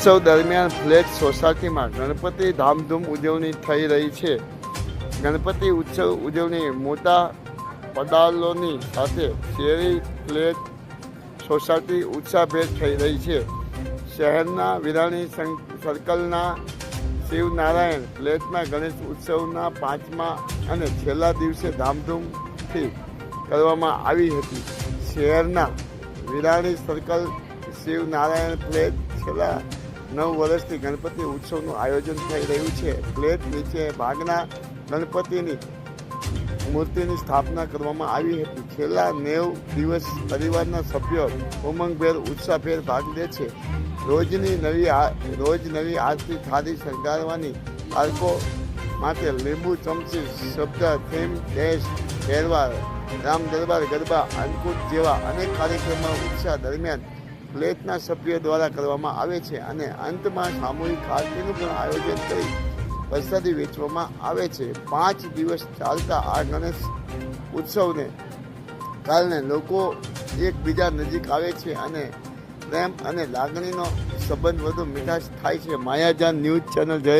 ઉત્સવ દરમિયાન ફ્લેટ સોસાયટીમાં ગણપતિ ધામધૂમ ઉજવણી થઈ રહી છે. ગણપતિ ઉત્સવ ઉજવણી મોટા પડાલોની સાથે શેરી ફ્લેટ સોસાયટી ઉત્સાહભેર થઈ રહી છે. શહેરના વિરાણી સર્કલના શિવનારાયણ ફ્લેટમાં ગણેશ ઉત્સવના 5મા અને છેલ્લા દિવસે ધામધૂમથી કરવામાં આવી હતી. શહેરના વિરાણી સર્કલ શિવનારાયણ ફ્લેટ છેલ્લા 9 વર્ષથી ગણપતિ ઉત્સવનું આયોજન થઈ રહ્યું છે. ફ્લેટ નીચે ભાગના ગણપતિની મૂર્તિની સ્થાપના કરવામાં આવી હતી. છેલ્લા 90 દિવસ પરિવારના સભ્યો ઉમંગભેર ઉત્સાહભેર ભાગ લે છે. રોજ નવી આરતી થાળી શણગારવાની, બાળકો માટે લીંબુ ચમચી શબ્દ થીમ ડેશ પહેરવા, રામ દરબાર ગરબા, અન્નકૂટ જેવા અનેક કાર્યક્રમો ઉત્સવ દરમિયાન ફ્લેટના સભ્યો દ્વારા કરવામાં આવે છે અને અંતમાં સામૂહિક આરતીનું પણ આયોજન કરી પ્રસાદી વેચવામાં આવે છે. 5 દિવસ ચાલતા આ ગણેશ ઉત્સવને કારણે લોકો એકબીજા નજીક આવે છે અને પ્રેમ અને લાગણીનો સંબંધ વધુ મીઠાશ થાય છે. માયાજાન ન્યૂઝ ચેનલ જય